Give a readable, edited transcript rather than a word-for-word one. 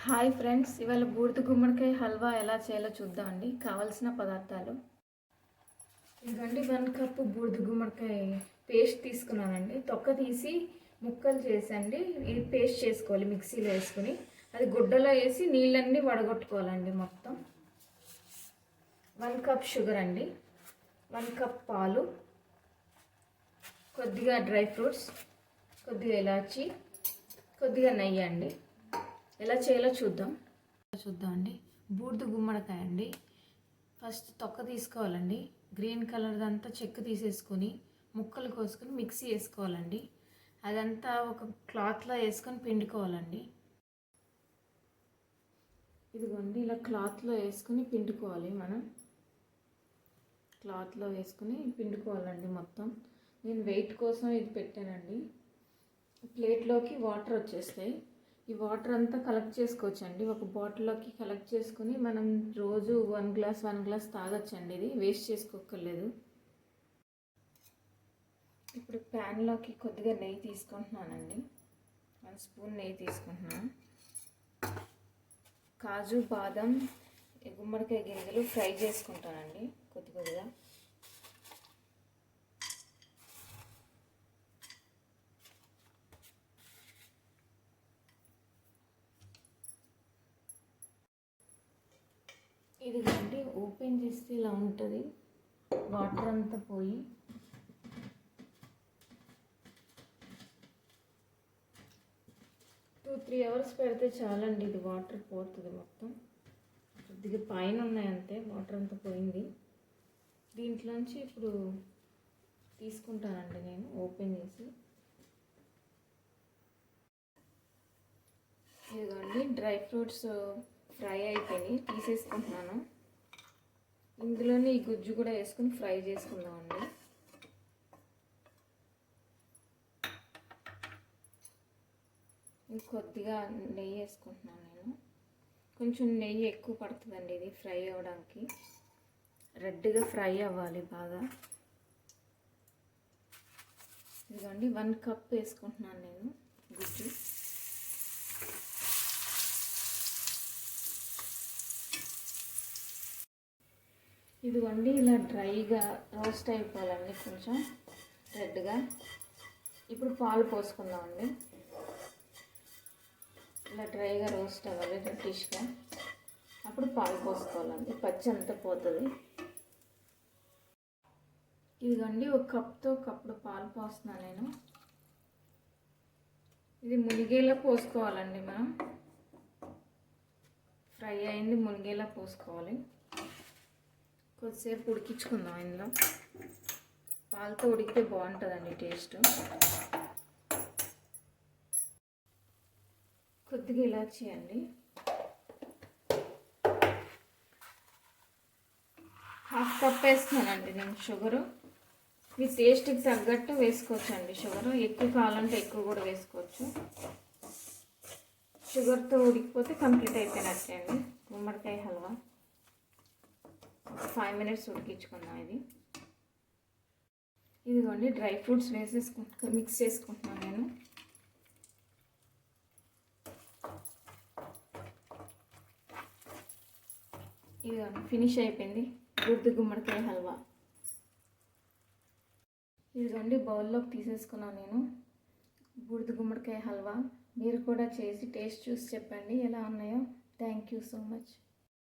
Hi friends, ఇవాళ బూడిద గుమ్మడికాయ హల్వా ఎలా చేయాలో చూద్దామండి. కావాల్సిన పదార్థాలు ఇదిగోండి. 1 కప్పు బూడిద గుమ్మడికాయ పేస్ట్ తీసుకున్నానండి. తొక్క తీసి ముక్కలు చేసండి. ఇది పేస్ట్ చేసుకోవాలి మిక్సీలో వేసుకుని. అది గుడ్డలో వేసి నీళ్ళన్నీ వడగొట్టుకోవాలండి. మొత్తం 1 కప్ షుగర్ అండి, 1 కప్ పాలు, కొద్దిగా డ్రై ఫ్రూట్స్, కొద్దిగా ఇలాచి, కొద్దిగా నెయ్యి అండి. ఎలా చేయాలో చూద్దామండి. బూడిద గుమ్మడికాయ అండి. ఫస్ట్ తొక్క తీసుకోవాలండి. గ్రీన్ కలర్ అంతా చెక్కు తీసేసుకొని ముక్కలు కోసుకొని మిక్సీ వేసుకోవాలండి. అదంతా ఒక క్లాత్లో వేసుకొని పిండుకోవాలండి. ఇదిగోండి, ఇలా క్లాత్లో వేసుకొని పిండుకోవాలి. మనం క్లాత్లో వేసుకుని పిండుకోవాలండి మొత్తం. నేను వెయిట్ కోసం ఇది పెట్టానండి. ప్లేట్లోకి వాటర్ వచ్చేస్తాయి. ఈ వాటర్ అంతా కలెక్ట్ చేసుకోవచ్చండి. ఒక బాటిల్లోకి కలెక్ట్ చేసుకుని మనం రోజు 1 గ్లాస్ తాగొచ్చండి. ఇది వేస్ట్ చేసుకోక్కర్లేదు. ఇప్పుడు ప్యాన్లోకి కొద్దిగా నెయ్యి తీసుకుంటున్నానండి. 1 స్పూన్ నెయ్యి తీసుకుంటున్నాను. కాజు, బాదం, గుమ్మడికాయ గింజలు ఫ్రై చేసుకుంటానండి కొద్దిగా. ఇదిగోండి, ఓపెన్ చేస్తే ఇలా ఉంటుంది. వాటర్ అంతా పోయి 2-3 అవర్స్ పెడితే చాలండి. ఇది వాటర్ పోతుంది మొత్తం. కొద్దిగా పైన ఉన్నాయంతే, వాటర్ అంతా పోయింది. దీంట్లోంచి ఇప్పుడు తీసుకుంటానండి నేను ఓపెన్ చేసి. ఇదిగోండి, డ్రై ఫ్రూట్స్ ఫ్రై అయిపోయి తీసేసుకుంటున్నాను. ఇందులోనే ఈ గుజ్జు కూడా వేసుకుని ఫ్రై చేసుకుందామండి. కొద్దిగా నెయ్యి వేసుకుంటున్నాను నేను. కొంచెం నెయ్యి ఎక్కువ పడుతుందండి ఇది ఫ్రై అవ్వడానికి. రెడ్గా ఫ్రై అవ్వాలి బాగా. ఇదిగోండి, 1 కప్ వేసుకుంటున్నాను నేను గుజ్జు. ఇదిగోండి, ఇలా డ్రైగా రోస్ట్ అయిపోవాలండి, కొంచెం రెడ్గా. ఇప్పుడు పాలు పోసుకుందామండి. ఇలా డ్రైగా రోస్ట్ అవ్వాలి, రెడ్డిష్గా. అప్పుడు పాలు పోసుకోవాలండి, పచ్చి అంతా పోతుంది. ఇదిగోండి, 1 కప్తో కప్పుడు పాలు పోస్తున్నాను నేను. ఇది మునిగేలా పోసుకోవాలండి. మనం ఫ్రై అయింది మునిగేలా పోసుకోవాలి. కొద్దిసేపు ఉడికించుకుందాం. ఇందులో పాలతో ఉడికితే బాగుంటుందండి టేస్ట్. కొద్దిగా ఇలాచి అండి, 1/2 కప్ వేస్తున్నానండి నేను షుగరు. మీ టేస్ట్కి తగ్గట్టు వేసుకోవచ్చండి షుగరు. ఎక్కువ కావాలంటే ఎక్కువ కూడా వేసుకోవచ్చు. షుగర్తో ఉడికిపోతే కంప్లీట్ అయిపోయినట్టే అండి గుమ్మడికాయ హల్వా. 5 మినిట్స్ ఉడికించుకుందాం ఇది. ఇదిగోండి, డ్రై ఫ్రూట్స్ మిక్స్ చేసుకుంటున్నాను నేను. ఇదిగోండి, ఫినిష్ అయిపోయింది బూడిద గుమ్మడికాయ హల్వా. ఇదిగోండి, బౌల్లోకి తీసేసుకున్నాను నేను బూడిద గుమ్మడికాయ హల్వా. మీరు కూడా చేసి టేస్ట్ చూసి చెప్పండి ఎలా ఉన్నాయో. Thank you so much.